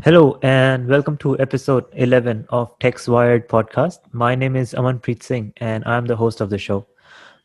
Hello and welcome to episode 11 of TexWired podcast. My name is Aman Singh and I'm the host of the show.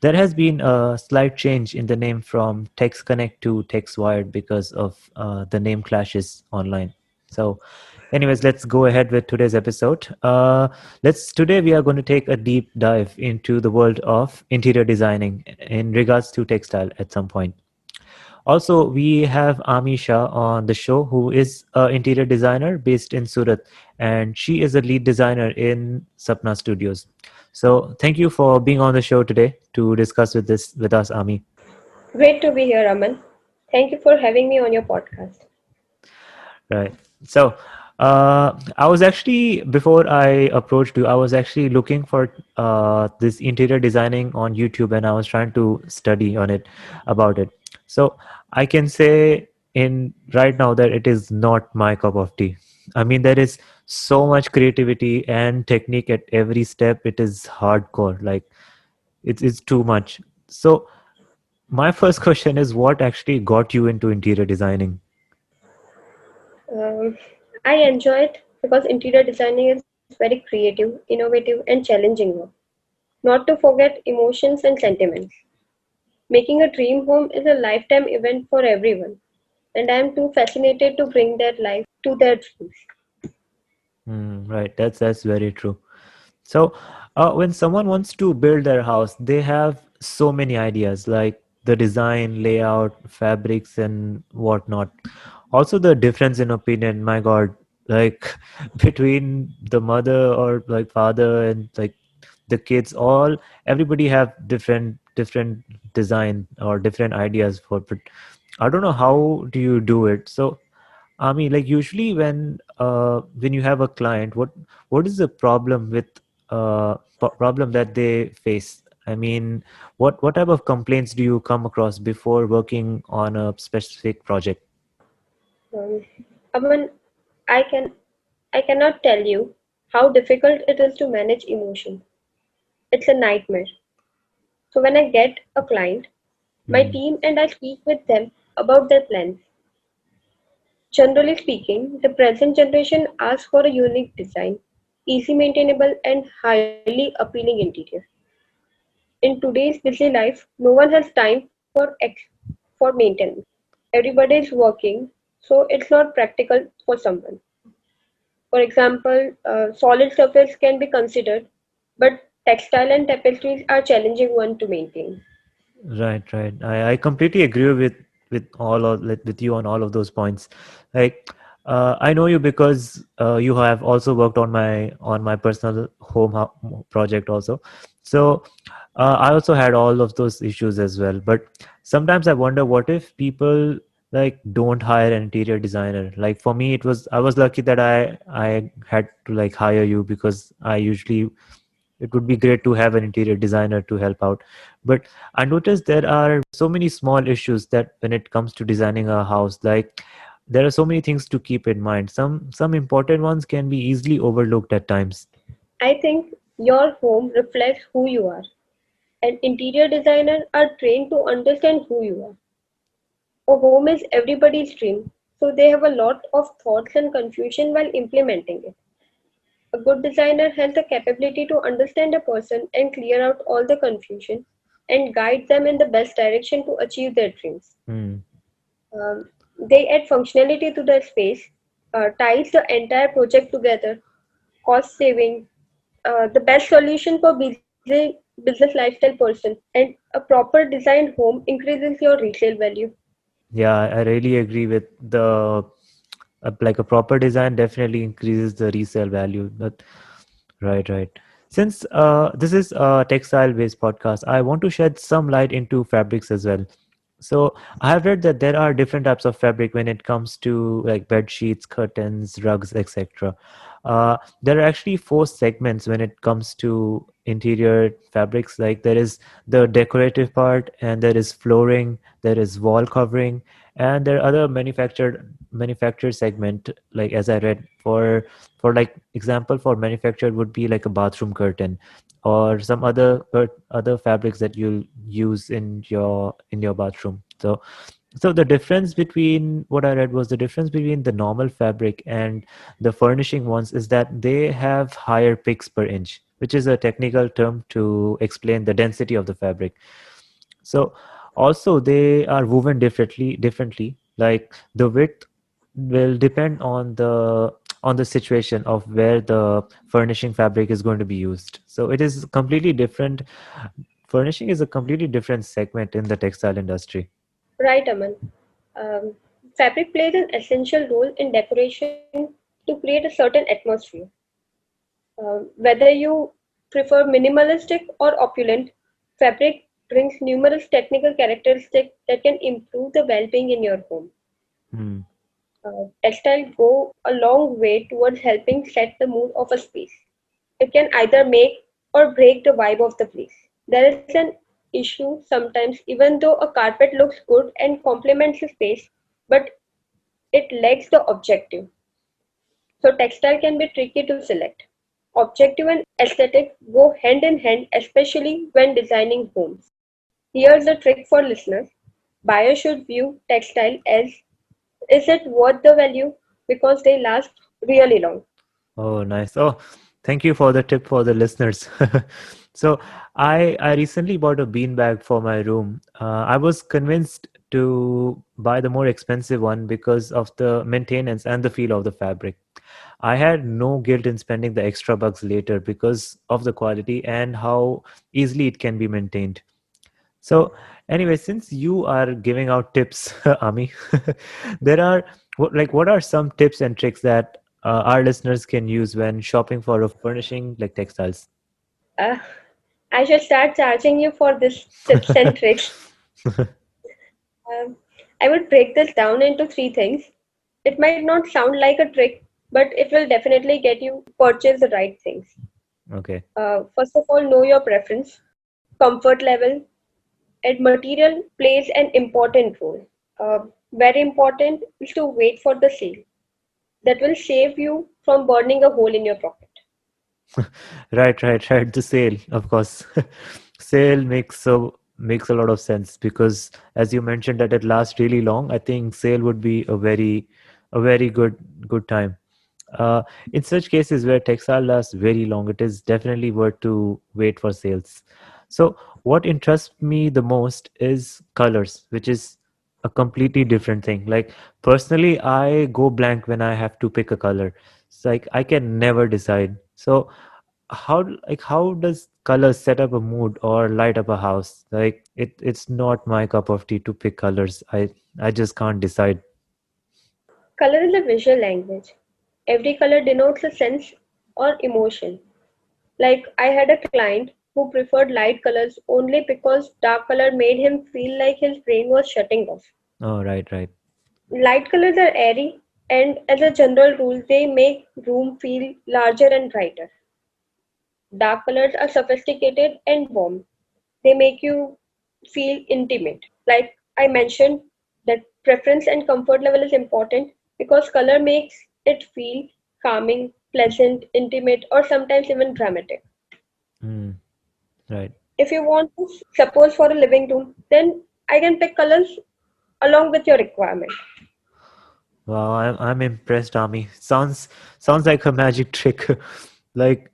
There has been a slight change in the name from Text Connect to TexWired because of the name clashes online. So, anyways, let's go ahead with today's episode. Today we are going to take a deep dive into the world of interior designing in regards to textile at some point. Also, we have Ami Shah on the show, who is an interior designer based in Surat, and she is a lead designer in Sapna Studios. So, thank you for being on the show today to discuss with us, Ami. Great to be here, Aman. Thank you for having me on your podcast. Right. So, I was actually before I approached you, I was actually looking for this interior designing on YouTube, and I was trying to study on it about it. So I can say in right now that it is not my cup of tea. I mean, there is so much creativity and technique at every step. It is hardcore. Like it's too much. So my first question is, what actually got you into interior designing? Um, I enjoy it because interior designing is very creative, innovative, and challenging work. Not to forget emotions and sentiments. Making a dream home is a lifetime event for everyone, and I am too fascinated to bring that life to their dreams. Right, that's very true. So, when someone wants to build their house, they have so many ideas like the design, layout, fabrics, and whatnot. Also, the difference in opinion, my God, like between the mother or like father and like the kids, all everybody have different design or different ideas for. But I don't know how do you do it. So, I mean, like usually when you have a client, what is the problem with problem that they face? I mean, what type of complaints do you come across before working on a specific project? Um, Aman, I can I cannot tell you how difficult it is to manage emotion. It's a nightmare. So when I get a client, my Mm, team and I speak with them about their plans. Generally speaking, the present generation asks for a unique design, easy maintainable and highly appealing interior. In today's busy life, no one has time for maintenance. Everybody is working, so it's not practical for someone. For example, solid surface can be considered, but textile and tapestries are challenging one to maintain. right, right. I completely agree with all of like, with you on all of those points. Like I know you because you have also worked on my personal project also. So I also had all of those issues as well. But sometimes I wonder what if people like don't hire an interior designer. Like for me, I was lucky that I had to like hire you because I usually it would be great to have an interior designer to help out. But I noticed there are so many small issues that when it comes to designing a house, like there are so many things to keep in mind. Some important ones can be easily overlooked at times. I think your home reflects who you are, and interior designers are trained to understand who you are. A home is everybody's dream, so they have a lot of thoughts and confusion while implementing it. A good designer has the capability to understand a person and clear out all the confusion and guide them in the best direction to achieve their dreams. Hmm. They add functionality to the space, ties the entire project together, cost saving, the best solution for busy business lifestyle person, and a proper designed home increases your resale value. Yeah, I really agree with the like a proper design definitely increases the resale value. But right, right. Since this is a textile-based podcast, I want to shed some light into fabrics as well. So I have read that there are different types of fabric when it comes to like bed sheets, curtains, rugs, etc. There are actually four segments when it comes to interior fabrics. Like there is the decorative part, and there is flooring, there is wall covering, and there are other manufactured segment. Like as I read for like example for manufactured would be like a bathroom curtain or some other other fabrics that you'll use in your bathroom. So So the difference between what I read was the difference between the normal fabric and the furnishing ones is that they have higher picks per inch, which is a technical term to explain the density of the fabric. So also they are woven differently. Like the width will depend on the situation of where the furnishing fabric is going to be used. So it is completely different. Furnishing is a completely different segment in the textile industry. Right, Aman. Um, Fabric plays an essential role in decoration to create a certain atmosphere. Whether you prefer minimalistic or opulent, fabric brings numerous technical characteristics that can improve the well-being in your home. Hmm. Textiles go a long way towards helping set the mood of a space. It can either make or break the vibe of the place. There is an issue sometimes, even though a carpet looks good and complements the space, but it lacks the objective. So textile can be tricky to select. Objective and aesthetic go hand in hand, especially when designing homes. Here's a trick for listeners. Buyers should view textile as, is it worth the value, because they last really long. Oh, nice. Oh, thank you for the tip for the listeners. So, I recently bought a beanbag for my room. I was convinced to buy the more expensive one because of the maintenance and the feel of the fabric. I had no guilt in spending the extra bucks later because of the quality and how easily it can be maintained. So, anyway, since you are giving out tips, Ami, there are what are some tips and tricks that our listeners can use when shopping for a furnishing like textiles? Uh, I should start charging you for this tips and tricks. Um, I would break this down into three things. It might not sound like a trick, but it will definitely get you purchase the right things. Okay. First of all, know your preference, comfort level, and material plays an important role. Very important is to wait for the sale. That will save you from burning a hole in your pocket. Right. The sale, of course. Sale makes a lot of sense because, as you mentioned, that it lasts really long. I think sale would be a very good time. Uh, in such cases where textile lasts very long, it is definitely worth to wait for sales. So, what interests me the most is colors, which is a completely different thing. Like personally, I go blank when I have to pick a color. It's like I can never decide. So, how does color set up a mood or light up a house? Like it's not my cup of tea to pick colors. I just can't decide. Color is a visual language. Every color denotes a sense or emotion. Like I had a client who preferred light colors only because dark color made him feel like his brain was shutting off. Oh, right. Light colors are airy, and as a general rule, they make room feel larger and brighter. Dark colors are sophisticated and warm. They make you feel intimate. Like I mentioned, that preference and comfort level is important because color makes it feel calming, pleasant, intimate, or sometimes even dramatic. Mm, right. If you want to suppose for a living room, then I can pick colors along with your requirement. Wow, I'm impressed, Ami. Sounds like a magic trick. Like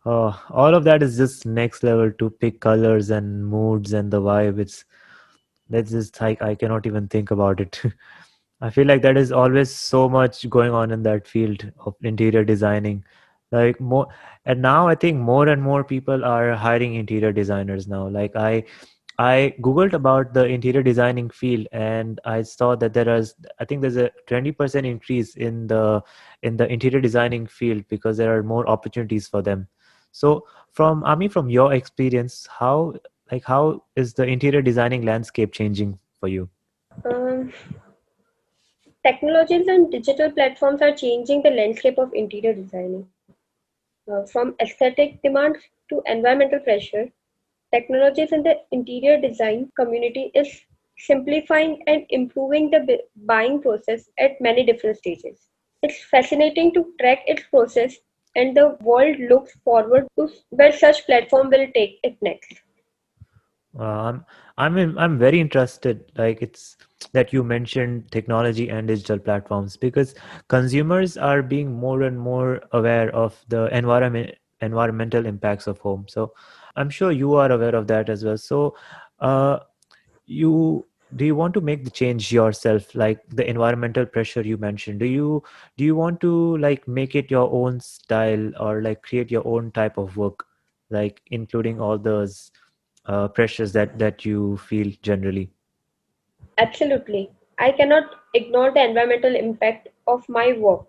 all of that is just next level to pick colors and moods and the vibe. It's that's just like I cannot even think about it. I feel like that is always so much going on in that field of interior designing. Like more, and now I think more and more people are hiring interior designers now. Like I googled about the interior designing field and I saw that I think there's a 20% increase in the interior designing field because there are more opportunities for them. So from your experience, how is the interior designing landscape changing for you? Um, Technologies and digital platforms are changing the landscape of interior designing. From aesthetic demands to environmental pressure, technologies in the interior design community is simplifying and improving the buying process at many different stages. It's fascinating to track its process, and the world looks forward to where such platform will take it next. I'm I'm very interested. Like it's that you mentioned technology and digital platforms because consumers are being more and more aware of the environmental impacts of home. So I'm sure you are aware of that as well. So uh, you do you want to make the change yourself, like the environmental pressure you mentioned? Do you want to like make it your own style or like create your own type of work, like including all those pressures that you feel generally. Absolutely. I cannot ignore the environmental impact of my work.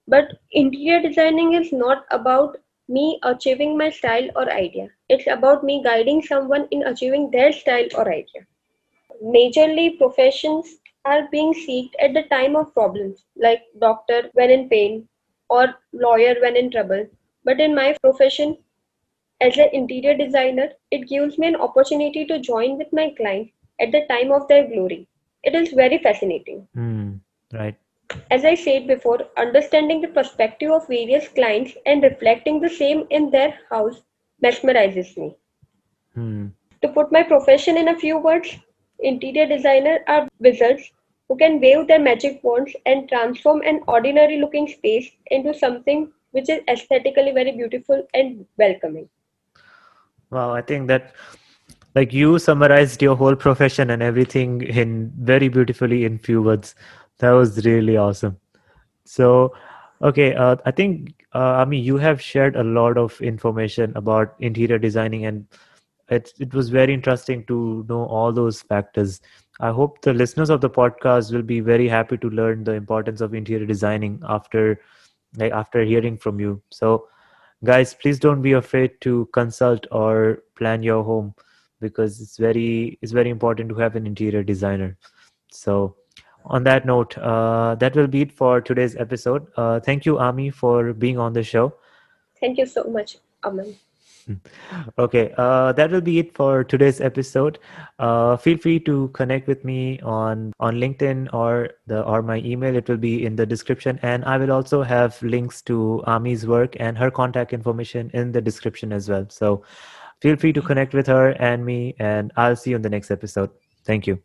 But interior designing is not about me achieving my style or idea. It's about me guiding someone in achieving their style or idea. Majorly, professions are being sought at the time of problems, like doctor when in pain or lawyer when in trouble. But in my profession, as an interior designer, it gives me an opportunity to join with my clients at the time of their glory. It is very fascinating. Hmm. Right. As I said before, understanding the perspective of various clients and reflecting the same in their house mesmerizes me. Hmm. To put my profession in a few words, interior designers are wizards who can wave their magic wands and transform an ordinary looking space into something which is aesthetically very beautiful and welcoming. Wow, I think that like you summarized your whole profession and everything in very beautifully in few words. That was really awesome. So, okay, I think Ami, you have shared a lot of information about interior designing, and it was very interesting to know all those factors. I hope the listeners of the podcast will be very happy to learn the importance of interior designing after hearing from you. So, guys, please don't be afraid to consult or plan your home because it's very important to have an interior designer. So on that note, that will be it for today's episode. Thank you, Ami, for being on the show. Thank you so much, Aman. Okay, that will be it for today's episode. Feel free to connect with me on LinkedIn or my email. It will be in the description, and I will also have links to Ami's work and her contact information in the description as well. So feel free to connect with her and me, and I'll see you in the next episode. Thank you.